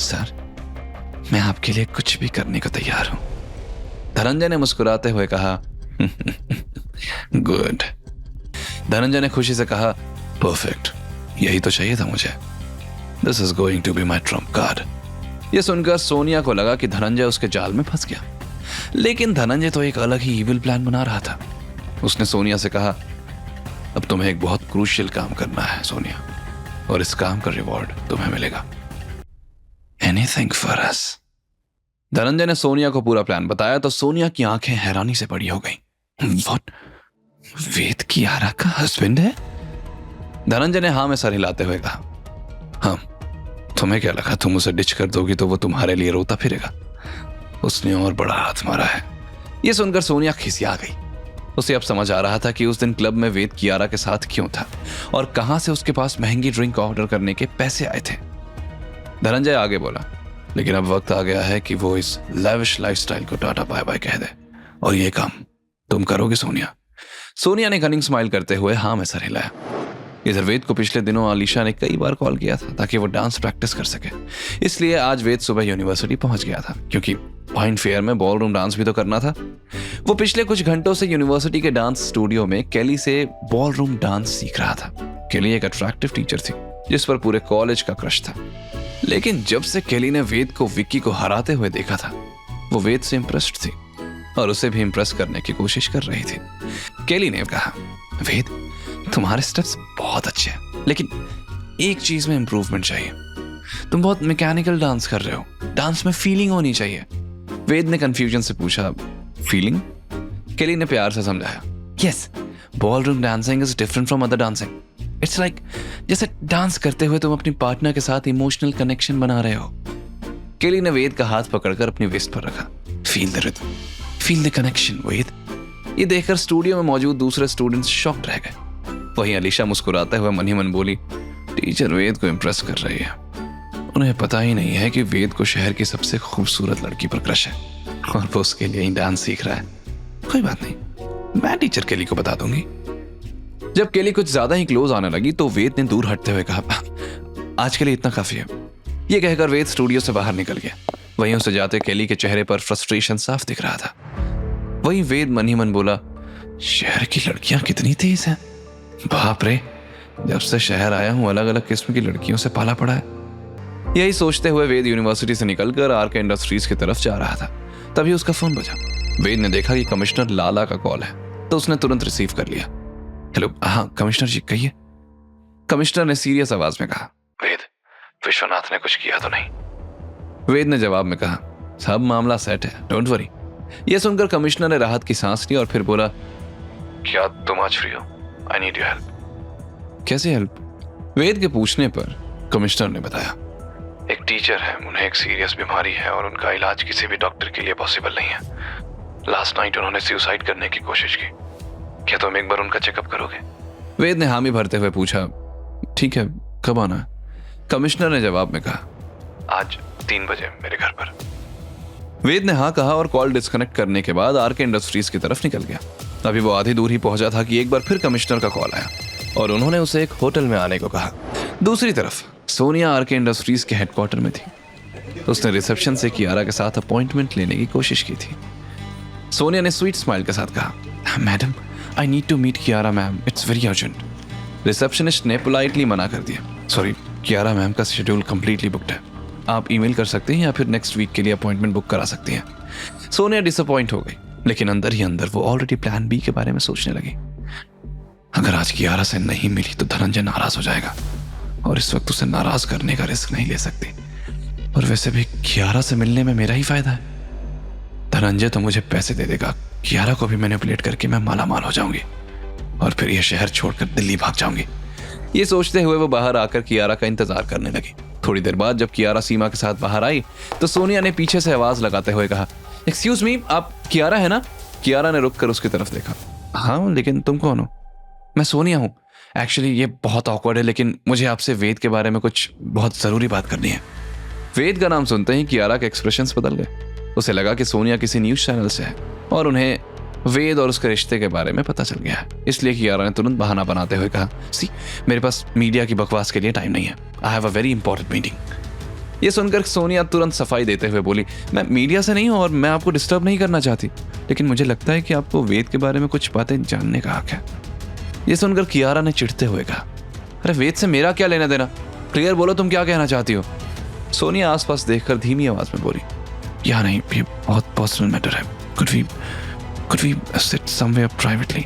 Sir, मैं आपके लिए कुछ भी करने को तैयार हूं। धनंजय ने मुस्कुराते हुए कहा, गुड। धनंजय ने खुशी से कहा, परफेक्ट, यही तो चाहिए था मुझे। This is going to be my trump card. यह सुनकर सोनिया को लगा कि धनंजय उसके जाल में फंस गया, लेकिन धनंजय तो एक अलग ही इविल प्लान बना रहा था। उसने सोनिया से कहा, अब तुम्हें एक बहुत क्रूशियल काम करना है सोनिया, और इस काम का रिवॉर्ड तुम्हें मिलेगा। Anything for us. धनंजय ने सोनिया को पूरा प्लान बताया तो सोनिया की आंखें हैरानी से बड़ी हो गईं। व्हाट? वेद कियारा का हस्बैंड है? धनंजय ने हाँ में सर हिलाते हुए कहा, हाँ। तुम्हें क्या लगा तुम उसे डिच कर दोगी तो वो तुम्हारे लिए रोता फिरेगा? उसने और बड़ा हाथ मारा है। यह सुनकर सोनिया खिसिया गई। उसे अब समझ आ रहा था कि उस दिन क्लब में वेद कियारा के साथ क्यों था और कहां से उसके पास महंगी ड्रिंक ऑर्डर करने के पैसे आए थे। धनंजय आगे बोला, लेकिन अब वक्त आ गया है कि वो इस लैविश लाइफस्टाइल को टाटा बाय बाय कह दे, और ये काम तुम करोगे सोनिया? सोनिया ने कनिंग स्माइल करते हुए हाँ में सर हिलाया। इधर वेद को पिछले दिनों आलिशा ने कई बार कॉल किया था ताकि वो डांस प्रैक्टिस कर सके, इसलिए आज वेद सुबह यूनिवर्सिटी पहुंच गया था, क्योंकि पॉइंट फेयर में बॉलरूम डांस भी तो करना था। वो पिछले कुछ घंटों से यूनिवर्सिटी के डांस स्टूडियो में केली से बॉलरूम डांस सीख रहा था। केली एक अट्रैक्टिव टीचर थी जिस पर पूरे कॉलेज का क्रश था, लेकिन जब से केली ने वेद को विक्की को हराते हुए देखा था, वो वेद से इंप्रेस्ड थी और उसे भी इंप्रेस करने की कोशिश कर रही थी। केली ने कहा, वेद, तुम्हारे स्टेप्स बहुत अच्छे हैं, लेकिन एक चीज में इंप्रूवमेंट चाहिए। तुम बहुत मैकेनिकल डांस कर रहे हो, डांस में फीलिंग होनी चाहिए। वेद ने कंफ्यूजन से पूछा, फीलिंग? केली ने प्यार से समझाया, yes, ballroom dancing is different from other dancing. It's like जैसे डांस करते हुए तुम अपनी पार्टनर के साथ इमोशनल कनेक्शन बना रहे हो। केली ने वेद का हाथ पकड़कर अपनी वेस्ट पर रखा। Feel the rhythm, feel the connection Ved. ये देखकर स्टूडियो में मौजूद दूसरे स्टूडेंट्स शॉक्ड रह गए। वहीं अलीशा मुस्कुराते हुए मन ही मन बोली, टीचर वेद को इंप्रेस कर रही है। उन्हें पता ही नहीं है कि वेद को शहर की सबसे खूबसूरत लड़की पर क्रश है और वो उसके लिए ही डांस सीख रहा है। कोई बात नहीं, मैं टीचर केली को बता दूंगी। जब केली कुछ ज्यादा ही क्लोज आने लगी तो वेद ने दूर हटते हुए कहा, आज के लिए इतना काफी है। यह कहकर वेद स्टूडियो से बाहर निकल गया। वहीं उसे जाते केली के चेहरे पर फ्रस्ट्रेशन साफ दिख रहा था। वहीं वेद मन ही मन बोला, शहर की लड़कियां कितनी तेज हैं। बाप रे, जब से शहर आया हूं अलग अलग किस्म की लड़कियों से पाला पड़ा है। यही सोचते हुए वेद यूनिवर्सिटी से निकलकर आरके इंडस्ट्रीज की तरफ जा रहा था। तभी उसका फोन बजा। वेद ने देखा कि कमिश्नर लाला का कॉल है तो उसने तुरंत रिसीव कर लिया। हेलो, हाँ कमिश्नर जी, कहिए। कमिश्नर ने सीरियस आवाज में कहा, वेद, विश्वनाथ ने कुछ किया तो नहीं? वेद ने जवाब में कहा, सब मामला सेट है, डोंट वरी। यह सुनकर कमिश्नर ने राहत की सांस ली और फिर बोला, क्या तुम आज फ्री हो? I need your help. कैसे हेल्प? वेद के पूछने पर कमिश्नर ने बताया, एक टीचर है, उन्हें एक सीरियस बीमारी है और उनका इलाज किसी भी डॉक्टर के लिए पॉसिबल नहीं है। लास्ट नाइट उन्होंने सुसाइड करने की कोशिश की। क्या तुम एक बार उनका चेकअप करोगे? वेद ने हामी भरते हुए पूछा, ठीक है, कब आना है? कमिश्नर ने जवाब में कहा, आज 3 बजे मेरे घर पर। वेद ने हाँ कहा और कॉल डिस्कनेक्ट करने के बाद आरके इंडस्ट्रीज की तरफ निकल गया। अभी वो आधी दूर ही पहुंचा था कि एक बार फिर कमिश्नर का कॉल आया और उन्होंने उसे एक होटल में आने को कहा। दूसरी तरफ सोनिया आरके इंडस्ट्रीज के हेडक्वार्टर में थी। उसने रिसेप्शन से कियारा के साथ अपॉइंटमेंट लेने की कोशिश की थी। सोनिया ने स्वीट स्माइल के साथ कहा, madam, I need to meet Kiara ma'am, it's very urgent. Receptionist ने पोलाइटली मना कर दिया, सॉरी, कियारा मैम का शेड्यूल कंप्लीटली बुक्ड है। आप ईमेल कर सकते हैं या फिर नेक्स्ट वीक के लिए अपॉइंटमेंट बुक करा सकती हैं। सोनिया डिसअपॉइंट हो गई, लेकिन अंदर ही अंदर वो ऑलरेडी प्लान बी के बारे में सोचने लगी। अगर आज कियारा से नहीं मिली तो धनंजय नाराज हो जाएगा और इस वक्त उसे नाराज करने का रिस्क नहीं ले सकती। और वैसे भी कियारा से मिलने में मेरा ही फायदा है। धनंजय तो मुझे पैसे दे देगा, कियारा को भी मैनिपुलेट करके मैं माला माल हो जाऊंगी और फिर यह शहर छोड़कर दिल्ली भाग जाऊंगी। ये सोचते हुए वो बाहर आकर कियारा का इंतजार करने लगी। थोड़ी देर बाद जब कियारा सीमा के साथ बाहर आई तो सोनिया ने पीछे से आवाज लगाते हुए कहा, एक्सक्यूज मी, आप कियारा है ना? कियारा ने रुक कर उसकी तरफ देखा। हाँ, लेकिन तुम कौन हो? मैं सोनिया हूँ। एक्चुअली ये बहुत ऑकवर्ड है, लेकिन मुझे आपसे वेद के बारे में कुछ बहुत जरूरी बात करनी है। वेद का नाम सुनते ही कियारा के एक्सप्रेशंस बदल गए। उसे लगा कि सोनिया किसी न्यूज चैनल से है और उन्हें वेद और उसके रिश्ते के बारे में पता चल गया है। इसलिए कियारा ने तुरंत बहाना बनाते हुए कहा, सी, मेरे पास मीडिया की बकवास के लिए टाइम नहीं है। I have a very important meeting. ये सुनकर सोनिया तुरंत सफाई देते हुए बोली, मैं मीडिया से नहीं हूं और मैं आपको डिस्टर्ब नहीं करना चाहती, लेकिन मुझे लगता है कि आपको वेद के बारे में कुछ बातें जानने का हक है। ये सुनकर कियारा ने चिढ़ते हुए कहा, अरे वेद से मेरा क्या लेना देना, क्लियर बोलो तुम क्या कहना चाहती हो। सोनिया आसपास देखकर धीमी आवाज में बोली, या नहीं, ये बहुत पर्सनल मैटर है, could we sit somewhere privately?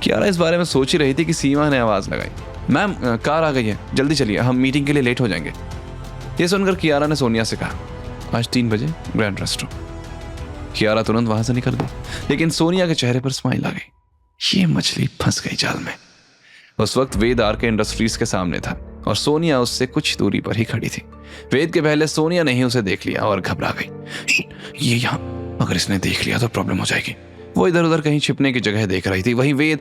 Kiara इस बारे में सोच ही रही थी कि सीमा ने आवाज लगाई, मैम कार आ गई है, जल्दी चलिए, हम मीटिंग के लिए लेट हो जाएंगे। ये सुनकर कियारा ने सोनिया से कहा, आज 3 बजे ग्रैंड रेस्टोरेंट। कियारा तुरंत वहां से निकल गई, लेकिन सोनिया के चेहरे पर स्माइल आ गई। ये मछली फंस गई जाल में। उस वक्त वेद आर के इंडस्ट्रीज के सामने था और सोनिया उससे कुछ दूरी पर ही खड़ी थी। वेद के पहले सोनिया ने ही उसे देख लिया और घबरा गई। ये यहाँ, अगर इसने देख लिया तो प्रॉब्लम हो जाएगी। वो इधर उधर कहीं छिपने की जगह देख रही थी। वहीं वेद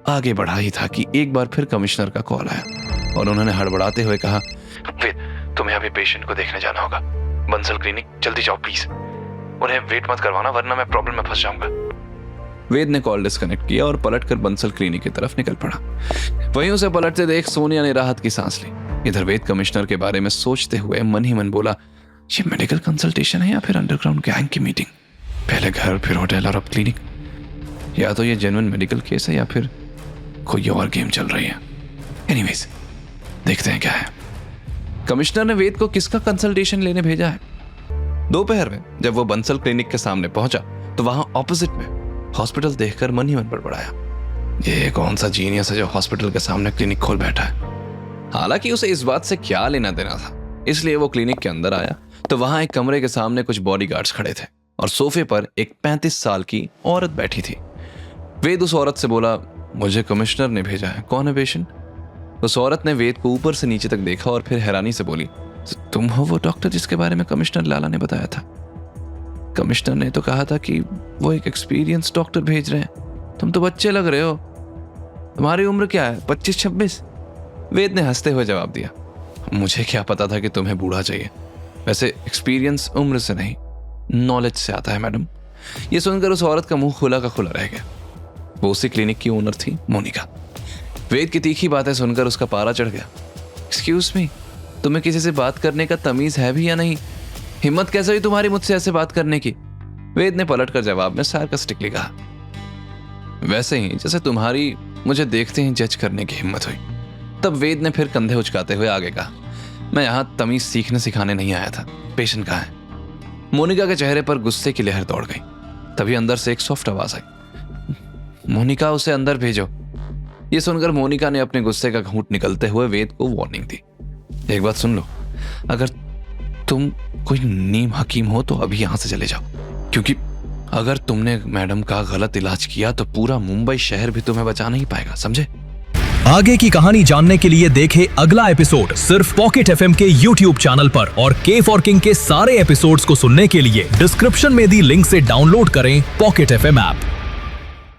आगे बढ़ा ही था कि एक बार फिर कमिश्नर का कॉल आया और उन्होंने हड़बड़ाते हुए कहा, वेद तुम्हें अभी पेशेंट को देखने जाना होगा, बंसल क्लिनिक, जल्दी जाओ प्लीज, उन्हें वेट मत करवाना वरना मैं प्रॉब्लम में फंस जाऊंगा। वेद ने कॉल डिस्कनेक्ट किया और पलटकर बंसल क्लिनिक की तरफ निकल पड़ा। वहीं उसे पलटते देख सोनिया ने राहत की सांस ली। इधर वेद कमिश्नर के बारे में सोचते हुए मन ही मन बोला, ये मेडिकल कंसल्टेशन है या फिर अंडरग्राउंड गैंग की मीटिंग, पहले घर फिर होटल और अब क्लिनिक, या तो ये जेन्युइन मेडिकल केस है या फिर कोई और गेम चल रही है। एनीवेज देखते हैं क्या है। कमिश्नर ने वेद को किसका कंसल्टेशन लेने भेजा है? दोपहर में जब वो बंसल क्लिनिक के सामने पहुंचा तो वहां ऑपोजिट में हॉस्पिटल देखकर मन ही मन बड़बड़ाया, ये कौन सा जीनियस है जो हॉस्पिटल के सामने क्लिनिक खोल बैठा है। हालांकि उसे इस बात से क्या लेना देना था, इसलिए वो क्लिनिक के अंदर आया तो वहां एक कमरे के सामने कुछ बॉडीगार्ड्स खड़े थे और सोफे पर एक 35 साल की औरत बैठी थी। वेद उस औरत से बोला, मुझे कमिश्नर ने भेजा है, कौन है पेशेंट? उस औरत ने वेद को ऊपर से नीचे तक देखा और फिर हैरानी से बोली, तुम हो वो डॉक्टर जिसके बारे में कमिश्नर लाला ने बताया था? कमिश्नर ने तो कहा था कि वो एक एक्सपीरियंस डॉक्टर भेज रहे हैं, तुम तो बच्चे लग रहे हो, तुम्हारी उम्र क्या है, 25-26? वेद ने हंसते हुए जवाब दिया, मुझे क्या पता था कि तुम्हें बूढ़ा चाहिए, वैसे एक्सपीरियंस उम्र से नहीं नॉलेज से आता है मैडम। ये सुनकर उस औरत का मुंह खुला का खुला रह गया। वो उसी क्लिनिक की ओनर थी, मोनिका। वेद की तीखी बातें सुनकर उसका पारा चढ़ गया। एक्सक्यूज मी, तुम्हें किसी से बात करने का तमीज है भी या नहीं? हिम्मत कैसे हुई तुम्हारी मुझसे ऐसे बात करने की? वेद ने पलटकर जवाब में सार्कास्टिकली कहा, वैसे ही जैसे तुम्हारी मुझे देखते ही जज करने की हिम्मत हुई। तब वेद ने फिर कंधे उचकाते हुए आगे कहा, मैं यहां तमीज सीखने सिखाने नहीं आया था, पेशेंट कहाँ है? मोनिका के चेहरे पर गुस्से की लहर दौड़ गई। तभी अंदर से एक सॉफ्ट आवाज आई, मोनिका उसे अंदर भेजो। ये सुनकर मोनिका ने अपने गुस्से का घूंट निकलते हुए वेद को वार्निंग दी, एक बात सुन लो, अगर तुम कोई नीम हकीम हो तो अभी यहां से चले जाओ, क्योंकि अगर तुमने मैडम का गलत इलाज किया तो पूरा मुंबई शहर भी तुम्हें बचा नहीं पाएगा, समझे? आगे की कहानी जानने के लिए देखें अगला एपिसोड सिर्फ पॉकेट एफएम के YouTube चैनल पर, और के फॉर किंग के सारे एपिसोड्स को सुनने के लिए डिस्क्रिप्शन में दी लिंक से डाउनलोड करें पॉकेट एफएम ऐप।